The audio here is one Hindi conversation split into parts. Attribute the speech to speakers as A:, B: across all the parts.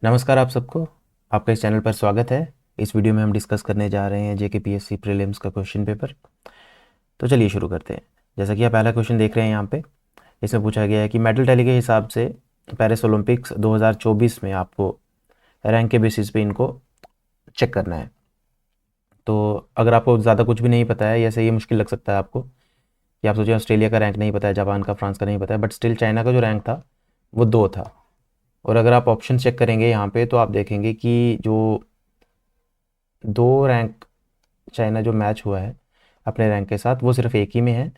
A: नमस्कार आप सबको। आपका इस चैनल पर स्वागत है। इस वीडियो में हम डिस्कस करने जा रहे हैं जेके पीएससी प्रीलिम्स का क्वेश्चन पेपर। तो चलिए शुरू करते हैं। जैसा कि आप पहला क्वेश्चन देख रहे हैं यहाँ पे, इसमें पूछा गया है कि मेडल टैली के हिसाब से पेरिस ओलंपिक्स 2024 में आपको रैंक के बेसिस पे इनको चेक करना है। तो अगर आपको ज़्यादा कुछ भी नहीं पता है, ऐसे ये मुश्किल लग सकता है आपको कि आप सोचिए ऑस्ट्रेलिया का रैंक नहीं पता है, जापान का, फ्रांस का नहीं पता है, बट स्टिल चाइना का जो रैंक था वो 2 था। और अगर आप ऑप्शन चेक करेंगे यहाँ पे तो आप देखेंगे कि जो 2 रैंक चाइना जो मैच हुआ है अपने रैंक के साथ, वो सिर्फ एक ही में है।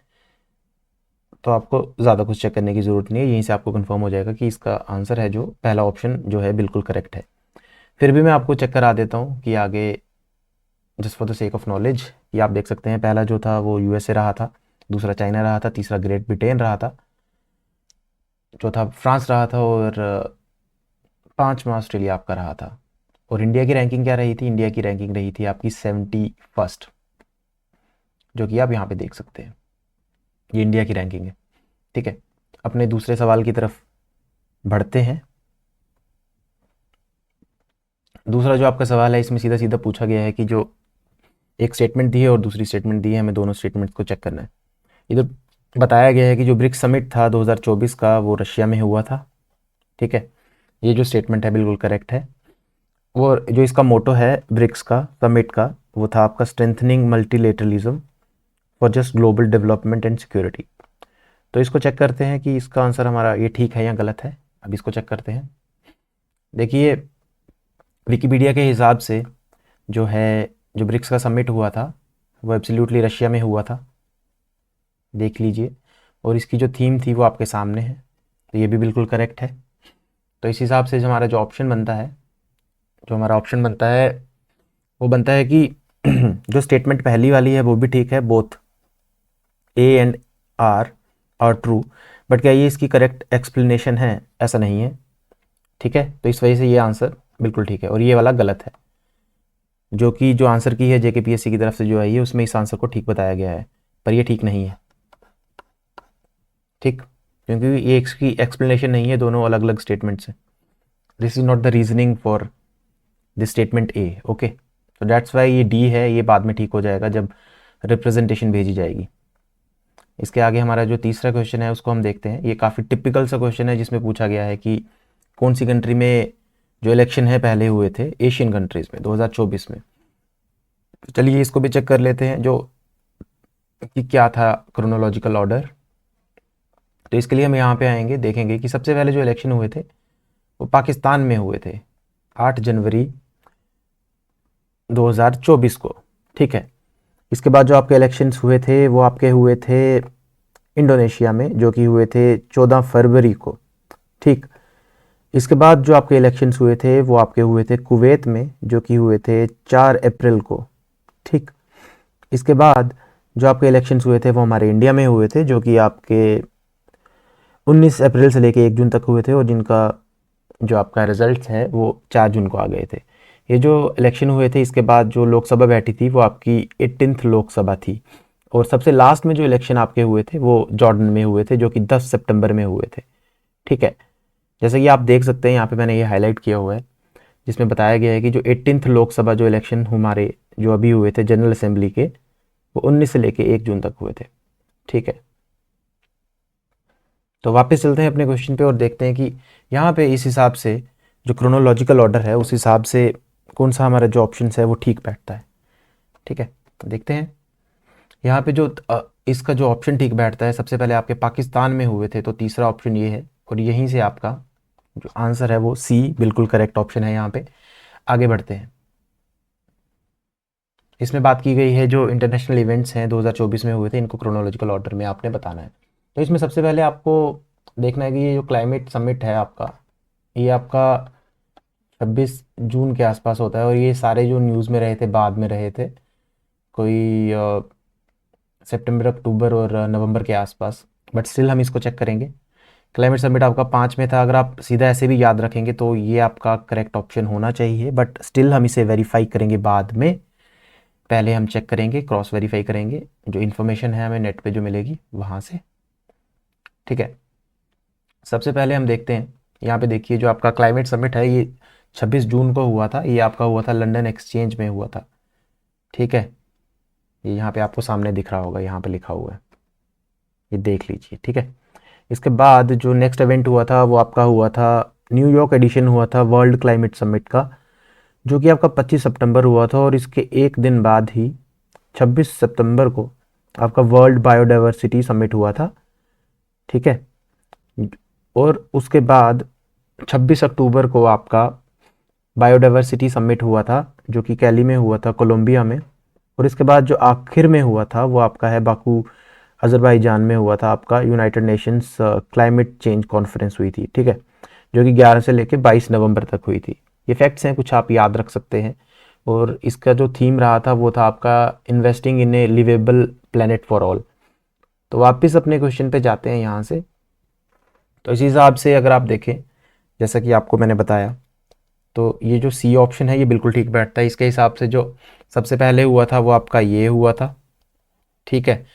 A: तो आपको ज़्यादा कुछ चेक करने की ज़रूरत नहीं है, यहीं से आपको कंफर्म हो जाएगा कि इसका आंसर है जो पहला ऑप्शन जो है बिल्कुल करेक्ट है। फिर भी मैं आपको चेक करा देता हूँ कि आगे, just for the sake of knowledge, ये आप देख सकते हैं पहला जो था वो यूएसए रहा था, दूसरा चाइना रहा था, तीसरा ग्रेट ब्रिटेन रहा था, चौथा फ्रांस रहा था और पाँचवा ऑस्ट्रेलिया आपका रहा था। और इंडिया की रैंकिंग क्या रही थी? इंडिया की रैंकिंग रही थी आपकी 71st, जो कि आप यहाँ पे देख सकते हैं। ये इंडिया की रैंकिंग है। ठीक है, अपने दूसरे सवाल की तरफ बढ़ते हैं। दूसरा जो आपका सवाल है, इसमें सीधा सीधा पूछा गया है कि जो एक स्टेटमेंट दी है और दूसरी स्टेटमेंट दी है, हमें दोनों स्टेटमेंट्स को चेक करना है। इधर बताया गया है कि जो ब्रिक्स समिट था 2024 का, वो रशिया में हुआ था। ठीक है, ये जो स्टेटमेंट है बिल्कुल करेक्ट है। वो जो इसका मोटो है ब्रिक्स का समिट का, वो था आपका strengthening multilateralism for just global development and security. तो इसको चेक करते हैं कि इसका आंसर हमारा ये ठीक है या गलत है। अब इसको चेक करते हैं। देखिए, विकिपीडिया के हिसाब से जो है, जो ब्रिक्स का समिट हुआ था वो एब्सोल्युटली रशिया में हुआ था, देख लीजिए। और इसकी जो थीम थी वो आपके सामने है, तो ये भी बिल्कुल करेक्ट है। तो इस हिसाब से जो हमारा जो ऑप्शन बनता है, जो हमारा ऑप्शन बनता है वो बनता है कि जो स्टेटमेंट पहली वाली है वो भी ठीक है, both A and R true. But क्या ये इसकी करेक्ट एक्सप्लेनेशन है? ऐसा नहीं है। ठीक है, तो इस वजह से ये आंसर बिल्कुल ठीक है और ये वाला गलत है। जो कि जो आंसर की है जेके पीएससी की तरफ से जो आई है, उसमें इस आंसर को ठीक बताया गया है, पर ये ठीक नहीं है। ठीक, क्योंकि ये इसकी एक्सप्लेनेशन नहीं है, दोनों अलग अलग स्टेटमेंट्स हैं। This is not the reasoning for this statement A. Okay, तो दैट्स वाई ये डी है, ये बाद में ठीक हो जाएगा जब रिप्रेजेंटेशन भेजी जाएगी। इसके आगे हमारा जो तीसरा क्वेश्चन है उसको हम देखते हैं। ये काफ़ी टिपिकल सा क्वेश्चन है, जिसमें पूछा गया है कि कौन सी कंट्री में जो इलेक्शन है पहले हुए थे एशियन कंट्रीज़ में 2024 में। तो चलिए इसको भी चेक कर लेते हैं जो कि क्या था क्रोनोलॉजिकल ऑर्डर। तो इसके लिए हम यहाँ पे आएंगे, देखेंगे कि सबसे पहले जो इलेक्शन हुए थे वो पाकिस्तान में हुए थे 8 जनवरी 2024 को। ठीक है, इसके बाद जो आपके इलेक्शंस हुए थे वो आपके हुए थे इंडोनेशिया में, जो कि हुए थे 14 फरवरी को। ठीक, इसके बाद जो आपके इलेक्शंस हुए थे वो आपके हुए थे कुवैत में, जो कि हुए थे 4 अप्रैल को। ठीक, इसके बाद जो आपके इलेक्शंस हुए थे वो हमारे इंडिया में हुए थे, जो कि आपके 19 अप्रैल से लेके 1 जून तक हुए थे, और जिनका जो आपका रिजल्ट है वो 4 जून को आ गए थे। ये जो इलेक्शन हुए थे, इसके बाद जो लोकसभा बैठी थी वो आपकी 18th लोकसभा थी। और सबसे लास्ट में जो इलेक्शन आपके हुए थे वो जॉर्डन में हुए थे, जो कि 10 सितंबर में हुए थे। ठीक है, जैसे कि आप देख सकते हैं यहाँ पे मैंने ये हाईलाइट किया हुआ है, जिसमें बताया गया है कि जो 18th लोकसभा जो इलेक्शन हमारे जो अभी हुए थे जनरल असेंबली के, वो 19 से लेके 1 जून तक हुए थे। ठीक है, तो वापस चलते हैं अपने क्वेश्चन पे और देखते हैं कि यहाँ पे इस हिसाब से जो क्रोनोलॉजिकल ऑर्डर है उस हिसाब से कौन सा हमारा जो ऑप्शन है वो ठीक बैठता है। ठीक है, तो देखते हैं यहाँ पे जो इसका जो ऑप्शन ठीक बैठता है, सबसे पहले आपके पाकिस्तान में हुए थे, तो तीसरा ऑप्शन ये है, और यहीं से आपका जो आंसर है वो सी बिल्कुल करेक्ट ऑप्शन है। यहाँ पे आगे बढ़ते हैं। इसमें बात की गई है जो इंटरनेशनल इवेंट्स हैं 2024 में हुए थे, इनको क्रोनोलॉजिकल ऑर्डर में आपने बताना है। तो इसमें सबसे पहले आपको देखना है कि ये जो क्लाइमेट समिट है आपका, ये आपका 26 जून के आसपास होता है, और ये सारे जो न्यूज़ में रहे थे बाद में रहे थे, कोई सितंबर, अक्टूबर और नवंबर के आसपास। बट स्टिल हम इसको चेक करेंगे। क्लाइमेट समिट आपका 5 में था। अगर आप सीधा ऐसे भी याद रखेंगे तो ये आपका करेक्ट ऑप्शन होना चाहिए, बट स्टिल हम इसे वेरीफाई करेंगे बाद में। पहले हम चेक करेंगे, क्रॉस वेरीफाई करेंगे जो इन्फॉर्मेशन है हमें नेट पे जो मिलेगी वहाँ से। ठीक है, सबसे पहले हम देखते हैं यहाँ पे। देखिए, जो आपका क्लाइमेट समिट है ये 26 जून को हुआ था, ये आपका हुआ था लंदन एक्सचेंज में हुआ था। ठीक है, ये यहाँ पे आपको सामने दिख रहा होगा, यहाँ पे लिखा हुआ है, ये देख लीजिए। ठीक है, इसके बाद जो नेक्स्ट इवेंट हुआ था वो आपका हुआ था न्यूयॉर्क एडिशन हुआ था वर्ल्ड क्लाइमेट समिट का, जो कि आपका 25 सितंबर हुआ था। और इसके एक दिन बाद ही 26 सितंबर को आपका वर्ल्ड बायोडाइवर्सिटी समिट हुआ था। ठीक है, और उसके बाद 26 अक्टूबर को आपका बायोडाइवर्सिटी समिट हुआ था, जो कि कैली में हुआ था, कोलंबिया में। और इसके बाद जो आखिर में हुआ था वो आपका है बाकू, अजरबैजान में हुआ था, आपका United Nations climate change conference हुई थी। ठीक है, जो कि 11 से लेकर 22 नवंबर तक हुई थी। ये फैक्ट्स हैं, कुछ आप याद रख सकते हैं। और इसका जो थीम रहा था वो था आपका investing in a livable planet for all. तो वापस अपने क्वेश्चन पे जाते हैं यहाँ से। तो इस हिसाब से अगर आप देखें, जैसा कि आपको मैंने बताया, तो ये जो सी ऑप्शन है ये बिल्कुल ठीक बैठता है। इसके हिसाब से जो सबसे पहले हुआ था वो आपका ये हुआ था। ठीक है,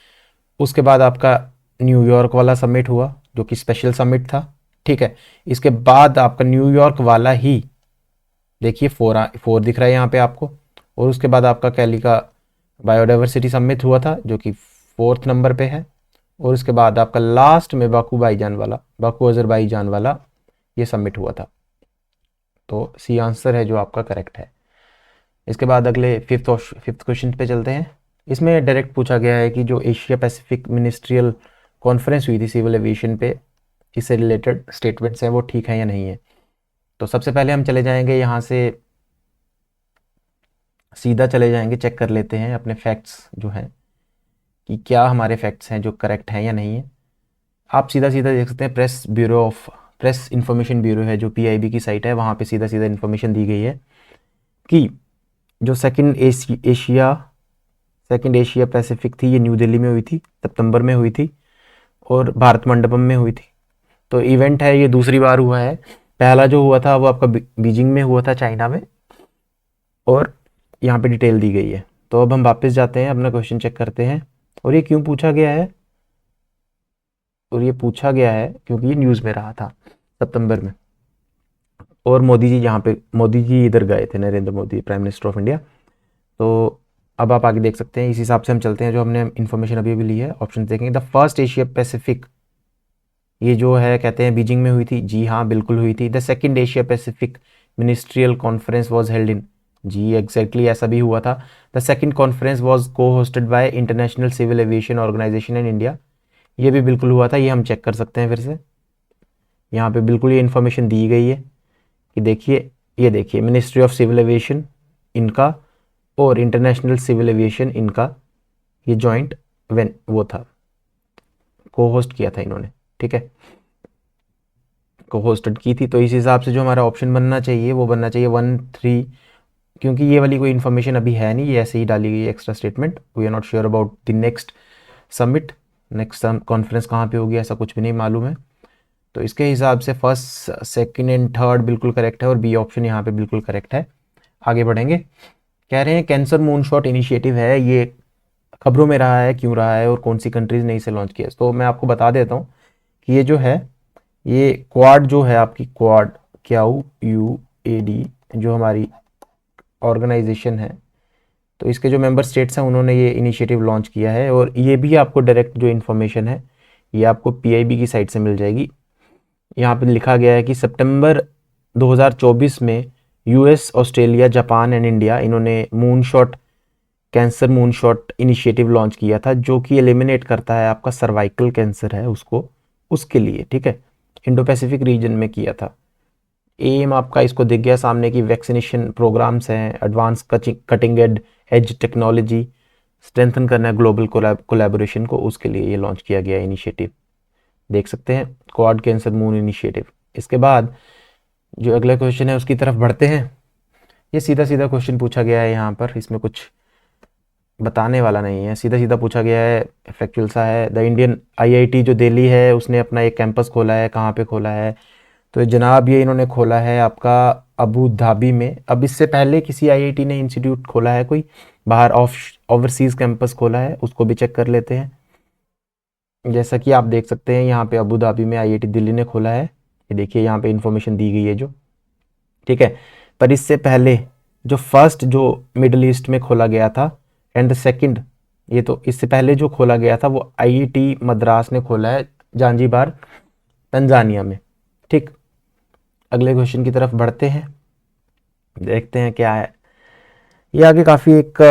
A: उसके बाद आपका न्यूयॉर्क वाला समिट हुआ, जो कि स्पेशल समिट था। ठीक है, इसके बाद आपका न्यूयॉर्क वाला ही, देखिए फोर दिख रहा है यहाँ पे आपको। और उसके बाद आपका कैली का बायोडाइवर्सिटी समिट हुआ था, जो कि 4th नंबर पे है। और उसके बाद आपका लास्ट में बाकू अजरबैजान वाला ये समिट हुआ था। तो सी आंसर है जो आपका करेक्ट है। इसके बाद अगले फिफ्थ क्वेश्चन पे चलते हैं। इसमें डायरेक्ट पूछा गया है कि जो एशिया पैसिफिक मिनिस्ट्रियल कॉन्फ्रेंस हुई थी सिविल एविएशन पे, इससे रिलेटेड स्टेटमेंट्स हैं वो ठीक है या नहीं है। तो सबसे पहले हम चले जाएंगे यहाँ से, सीधा चले जाएंगे, चेक कर लेते हैं अपने फैक्ट्स जो हैं कि क्या हमारे फैक्ट्स हैं जो करेक्ट हैं या नहीं है। आप सीधा सीधा देख सकते हैं, प्रेस इंफॉर्मेशन ब्यूरो है जो पीआईबी की साइट है, वहाँ पे सीधा सीधा इन्फॉर्मेशन दी गई है कि जो सेकंड एशिया पैसिफिक थी ये न्यू दिल्ली में हुई थी, सितंबर में हुई थी, और भारत मंडपम में हुई थी। तो इवेंट है ये दूसरी बार हुआ है। पहला जो हुआ था वो आपका बीजिंग में हुआ था, चाइना में, और यहाँ पे डिटेल दी गई है। तो अब हम वापस जाते हैं, अपना क्वेश्चन चेक करते हैं। और ये क्यों पूछा गया है, और ये पूछा गया है क्योंकि ये न्यूज़ में रहा था सितंबर में। और मोदी जी इधर गए थे, Narendra Modi, prime minister of India. तो अब आप आगे देख सकते हैं, इस हिसाब से हम चलते हैं। जो हमने इन्फॉर्मेशन अभी अभी ली है, ऑप्शन देखेंगे। द फर्स्ट एशिया पैसिफिक, ये जो है कहते हैं बीजिंग में हुई थी, जी हाँ बिल्कुल हुई थी। The second Asia Pacific ministerial conference was held in, जी एग्जैक्टली ऐसा भी हुआ था। The second conference was cohosted by International Civil Aviation Organization in India, ये भी बिल्कुल हुआ था। ये हम चेक कर सकते हैं फिर से, यहाँ पे बिल्कुल ये इन्फॉर्मेशन दी गई है कि देखिए, ये देखिए मिनिस्ट्री ऑफ सिविल एविएशन इनका और इंटरनेशनल सिविल एविएशन इनका ये जॉइंट वो था, को होस्ट किया था इन्होंने। ठीक है, को होस्टेड की थी। तो इस हिसाब से जो हमारा ऑप्शन बनना चाहिए वो बनना चाहिए 1, 3, क्योंकि ये वाली कोई इन्फॉर्मेशन अभी है नहीं, ये ऐसे ही डाली गई extra statement. We are not sure about the next summit, next conference कहाँ पे होगी, ऐसा कुछ भी नहीं मालूम है। तो इसके हिसाब से फर्स्ट, सेकंड एंड थर्ड बिल्कुल करेक्ट है, और बी ऑप्शन यहाँ पे बिल्कुल करेक्ट है। आगे बढ़ेंगे। कह रहे हैं कैंसर मूनशॉट इनिशिएटिव है, ये खबरों में रहा है, क्यों रहा है और कौन सी कंट्रीज ने इसे लॉन्च किया। तो मैं आपको बता देता हूँ कि ये जो है, ये क्वाड जो है आपकी, क्वाड QUAD जो हमारी ऑर्गेनाइजेशन है, तो इसके जो मेंबर स्टेट्स हैं उन्होंने ये इनिशिएटिव लॉन्च किया है। और ये भी आपको डायरेक्ट जो इन्फॉर्मेशन है ये आपको पीआईबी की साइट से मिल जाएगी। यहाँ पे लिखा गया है कि सितंबर 2024 में US, Australia, Japan and India, इन्होंने कैंसर मूनशॉट इनिशिएटिव लॉन्च किया था, जो कि एलिमिनेट करता है आपका सर्वाइकल कैंसर है उसको, उसके लिए। ठीक है, इंडो पैसिफिक रीजन में किया था। एम आपका इसको दिख गया सामने की वैक्सीनेशन प्रोग्राम्स हैं, advance cutting edge technology, strengthen करना है ग्लोबल कोलैबोरेशन को, उसके लिए ये लॉन्च किया गया इनिशिएटिव। देख सकते हैं क्वाड कैंसर मून इनिशिएटिव। इसके बाद जो अगला क्वेश्चन है उसकी तरफ बढ़ते हैं। ये सीधा सीधा क्वेश्चन पूछा गया है यहाँ पर, इसमें कुछ बताने वाला नहीं है, सीधा सीधा पूछा गया है, फैक्चुअल सा है। द इंडियन आईआईटी जो दिल्ली है उसने अपना एक कैंपस खोला है, कहाँ पे खोला है, तो जनाब ये इन्होंने खोला है आपका अबू धाबी में। अब इससे पहले किसी आईआईटी ने इंस्टीट्यूट खोला है कोई बाहर, ओवरसीज कैंपस खोला है, उसको भी चेक कर लेते हैं। जैसा कि आप देख सकते हैं यहाँ पे अबू धाबी में आईआईटी दिल्ली ने खोला है, ये देखिए यहाँ पे इंफॉर्मेशन दी गई है जो। ठीक है, पर इससे पहले जो फर्स्ट जो मिडल ईस्ट में खोला गया था एंड द सेकंड, ये तो इससे पहले जो खोला गया था वो आईआईटी मद्रास ने खोला है जांजीबार तंजानिया में। ठीक, अगले क्वेश्चन की तरफ बढ़ते हैं, देखते हैं क्या है। ये आगे काफ़ी एक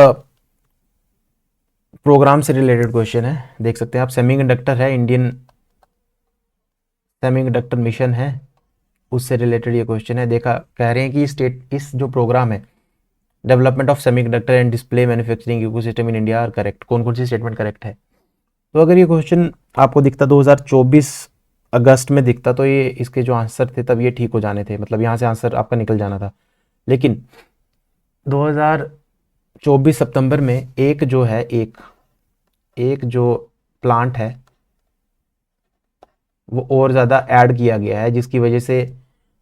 A: प्रोग्राम से रिलेटेड क्वेश्चन है, देख सकते हैं आप। सेमीकंडक्टर है, इंडियन सेमीकंडक्टर मिशन है, उससे रिलेटेड ये क्वेश्चन है। देखा, कह रहे हैं कि इस जो प्रोग्राम है development of semiconductor and display manufacturing ecosystem in India are correct, कौन कौन सी स्टेटमेंट करेक्ट है। तो अगर ये क्वेश्चन आपको दिखता 2024 अगस्त में दिखता तो ये इसके जो आंसर थे तब ये ठीक हो जाने थे, मतलब यहाँ से आंसर आपका निकल जाना था। लेकिन 2024 सितंबर में एक जो है एक जो प्लांट है वो और ज़्यादा ऐड किया गया है, जिसकी वजह से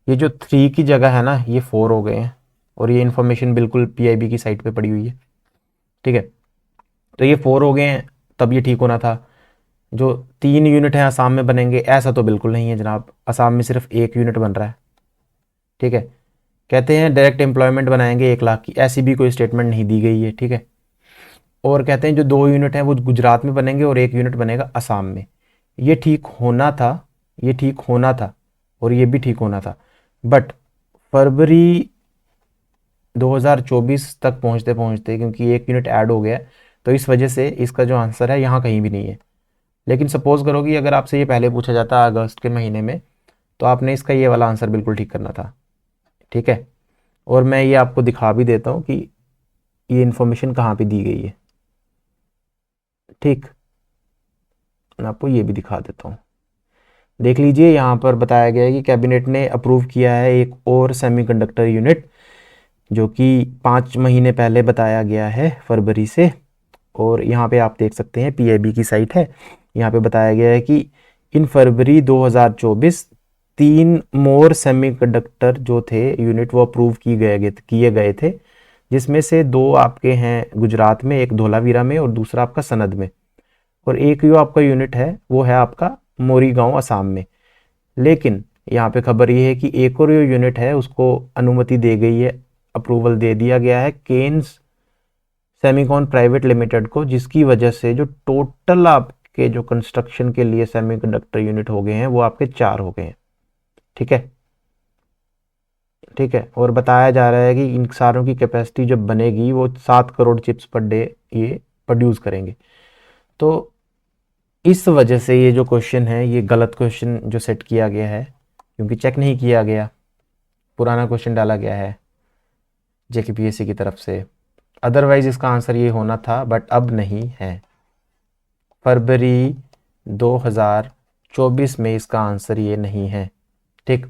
A: ये जो 3 की जगह है ना ये 4 हो गए हैं, और ये इन्फॉर्मेशन बिल्कुल पीआईबी की साइट पे पड़ी हुई है। ठीक है, तो ये 4 हो गए हैं, तब ये ठीक होना था। जो 3 यूनिट हैं असम में बनेंगे, ऐसा तो बिल्कुल नहीं है जनाब, असम में सिर्फ 1 यूनिट बन रहा है। ठीक है, कहते हैं डायरेक्ट एम्प्लॉयमेंट बनाएंगे 1 लाख की, ऐसी भी कोई स्टेटमेंट नहीं दी गई है। ठीक है, और कहते हैं जो 2 यूनिट हैं वो गुजरात में बनेंगे और 1 यूनिट बनेगा असम में। ये ठीक होना था, ये ठीक होना था, और ये भी ठीक होना था, बट फरवरी 2024 तक पहुंचते पहुंचते क्योंकि 1 यूनिट ऐड हो गया, तो इस वजह से इसका जो आंसर है यहाँ कहीं भी नहीं है। लेकिन सपोज करो कि अगर आपसे ये पहले पूछा जाता अगस्त के महीने में, तो आपने इसका ये वाला आंसर बिल्कुल ठीक करना था। ठीक है, और मैं ये आपको दिखा भी देता हूँ कि ये इन्फॉर्मेशन कहाँ पे दी गई है। ठीक, मैं आपको ये भी दिखा देता हूँ, देख लीजिए। यहाँ पर बताया गया है कि कैबिनेट ने अप्रूव किया है एक और सेमीकंडक्टर यूनिट, जो कि 5 महीने पहले बताया गया है फरवरी से। और यहाँ पे आप देख सकते हैं पीआईबी की साइट है, यहाँ पे बताया गया है कि इन फरवरी 2024 3 मोर सेमीकंडक्टर जो थे यूनिट वो अप्रूव किए गए थे, जिसमें से 2 आपके हैं गुजरात में, एक धोलावीरा में और दूसरा आपका सनद में, और एक जो आपका यूनिट है वो है आपका मोरीगांव असम में। लेकिन यहाँ पे खबर ये है कि एक और जो यूनिट है उसको अनुमति दे गई है, अप्रूवल दे दिया गया है केन्स सेमीकॉन प्राइवेट लिमिटेड को, जिसकी वजह से जो टोटल आपके जो कंस्ट्रक्शन के लिए सेमीकंडक्टर यूनिट हो गए हैं वो आपके 4 हो गए हैं। ठीक है, ठीक है, और बताया जा रहा है कि इन सारों की कैपेसिटी जब बनेगी वो 7 करोड़ चिप्स पर डे ये प्रोड्यूस करेंगे। तो इस वजह से ये जो क्वेश्चन है ये गलत क्वेश्चन जो सेट किया गया है, क्योंकि चेक नहीं किया गया, पुराना क्वेश्चन डाला गया है जेकेपीएससी की तरफ से। अदरवाइज इसका आंसर ये होना था, बट अब नहीं है। फरवरी 2024 में इसका आंसर ये नहीं है। ठीक,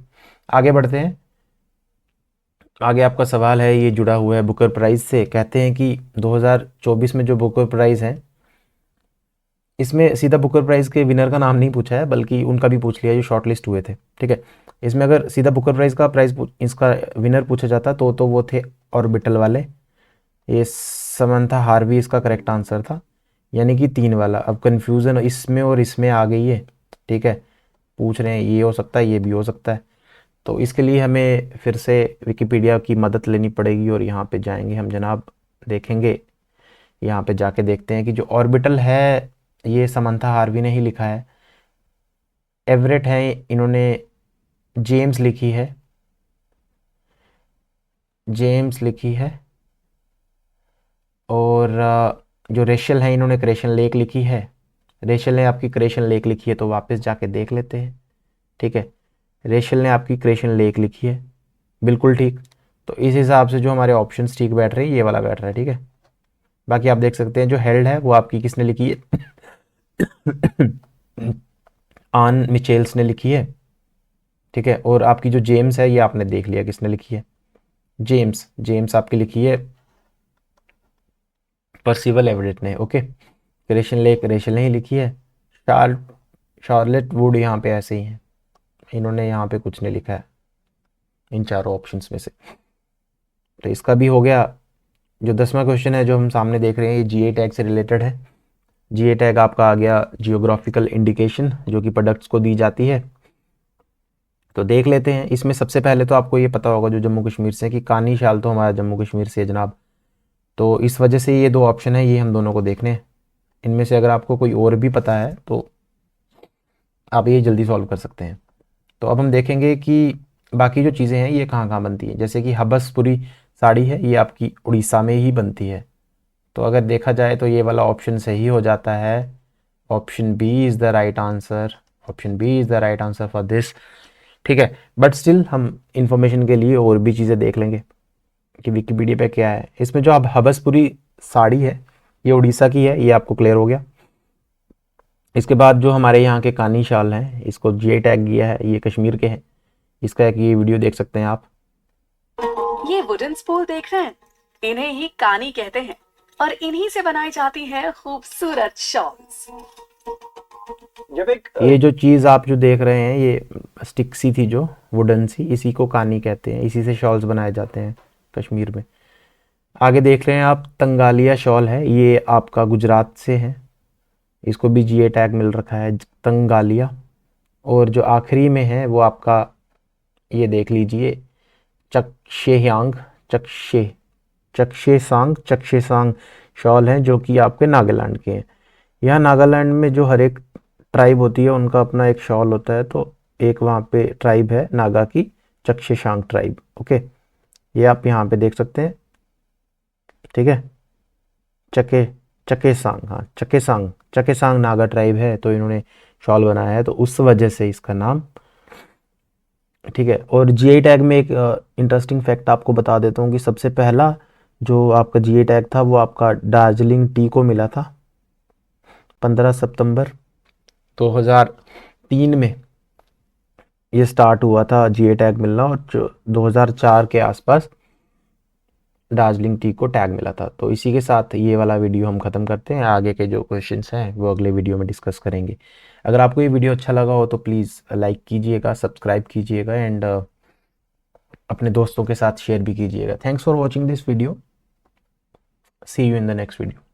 A: आगे बढ़ते हैं। आगे आपका सवाल है, ये जुड़ा हुआ है बुकर प्राइज़ से। कहते हैं कि 2024 में जो बुकर प्राइज़ है, इसमें सीधा बुकर प्राइज़ के विनर का नाम नहीं पूछा है, बल्कि उनका भी पूछ लिया जो शॉर्ट लिस्ट हुए थे। ठीक है, इसमें अगर सीधा बुकर प्राइज़ का इसका विनर पूछा जाता तो वो थे ऑर्बिटल वाले, ये समंथा हार्वी इसका करेक्ट आंसर था, यानी कि 3 वाला। अब कन्फ्यूज़न इसमें और इसमें आ गई है। ठीक है, पूछ रहे हैं ये हो सकता है, ये भी हो सकता है, तो इसके लिए हमें फिर से विकिपीडिया की मदद लेनी पड़ेगी, और यहाँ पे जाएंगे हम जनाब, देखेंगे। यहाँ पे जाके देखते हैं कि जो ऑर्बिटल है ये समंथा हार्वी ने ही लिखा है, एवरेट है इन्होंने जेम्स लिखी है, जेम्स लिखी है, और जो रेशल है इन्होंने क्रेशन लेक लिखी है। रेशल ने आपकी क्रेशन लेक लिखी है, तो वापस जाके देख लेते हैं। ठीक है, रेशल ने आपकी क्रेशन लेक लिखी है, बिल्कुल ठीक। तो इस हिसाब से जो हमारे ऑप्शंस ठीक बैठ रहे हैं, ये वाला बैठ रहा है। ठीक है, बाकी आप देख सकते हैं जो हेल्ड है वो आपकी किसने लिखी है आन मिचेल्स ने लिखी है। ठीक है, और आपकी जो जेम्स है ये आपने देख लिया किसने लिखी है, जेम्स जेम्स आपकी लिखी है परसिवल एवरेट ने। ओके, क्रेशन लेक रेशल ने ही लिखी है। शार्लेट वुड यहाँ पे ऐसे ही है, इन्होंने यहाँ पे कुछ नहीं लिखा है इन चारों ऑप्शंस में से। तो इसका भी हो गया। जो 10वां क्वेश्चन है जो हम सामने देख रहे हैं, ये जीए टैग से रिलेटेड है। जीए टैग आपका आ गया जियोग्राफिकल इंडिकेशन, जो कि प्रोडक्ट्स को दी जाती है। तो देख लेते हैं। इसमें सबसे पहले तो आपको ये पता होगा जो जम्मू कश्मीर से कि कानी शाल तो हमारा जम्मू कश्मीर से है जनाब। तो इस वजह से ये दो ऑप्शन है, ये हम दोनों को देखने हैं। इनमें से अगर आपको कोई और भी पता है तो आप ये जल्दी सॉल्व कर सकते हैं। तो अब हम देखेंगे कि बाकी जो चीज़ें हैं ये कहाँ कहाँ बनती हैं। जैसे कि हबसपुरी साड़ी है, ये आपकी उड़ीसा में ही बनती है। तो अगर देखा जाए तो ये वाला ऑप्शन सही हो जाता है। Option B is the right answer. Option B is the right answer for this. ठीक है, बट स्टिल हम इंफॉर्मेशन के लिए और भी चीज़ें देख लेंगे कि विकिपीडिया पे क्या है। इसमें जो अब हबसपुरी साड़ी है ये उड़ीसा की है, ये आपको क्लियर हो गया। इसके बाद जो हमारे यहाँ के कानी शाल हैं, इसको जीआई टैग दिया है, ये कश्मीर के हैं। इसका एक ये वीडियो देख सकते हैं आप।
B: ये वुडन स्पूल देख रहे हैं, इन्हें ही कानी कहते हैं और इन्हीं से बनाई जाती हैं खूबसूरत शॉल्स। जब एक
A: ये जो चीज़ आप जो देख रहे हैं ये स्टिक सी थी जो वुडन सी, इसी को कानी कहते हैं, इसी से शॉल्स बनाए जाते हैं कश्मीर में। आगे देख रहे हैं आप, तंगालिया शॉल है, ये आपका गुजरात से है, इसको भी जीए टैग मिल रखा है तंगालिया। और जो आखिरी में है वो आपका ये देख लीजिए चक्षेयांग चक्षे चक्षेसांग शॉल हैं जो कि आपके नागालैंड के हैं। यहाँ नागालैंड में जो हर एक ट्राइब होती है उनका अपना एक शॉल होता है। तो एक वहाँ पे ट्राइब है नागा की, चक्षेसांग ट्राइब। ओके, ये आप यहाँ पे देख सकते हैं। ठीक है, चके चकेसांग, हाँ चकेसांग नागा ट्राइब है, तो इन्होंने शॉल बनाया है, तो उस वजह से इसका नाम। ठीक है, और जीआई टैग में एक इंटरेस्टिंग फैक्ट आपको बता देता हूँ कि सबसे पहला जो आपका जीआई टैग था वो आपका दार्जिलिंग टी को मिला था 15 सितंबर 2003 में। ये स्टार्ट हुआ था जीआई टैग मिलना, और 2004 के आसपास दार्जिलिंग टी को टैग मिला था। तो इसी के साथ ये वाला वीडियो हम ख़त्म करते हैं। आगे के जो क्वेश्चंस हैं वो अगले वीडियो में डिस्कस करेंगे। अगर आपको ये वीडियो अच्छा लगा हो तो प्लीज़ लाइक कीजिएगा, सब्सक्राइब कीजिएगा, एंड अपने दोस्तों के साथ शेयर भी कीजिएगा। Thanks for watching this video. See you in the next video.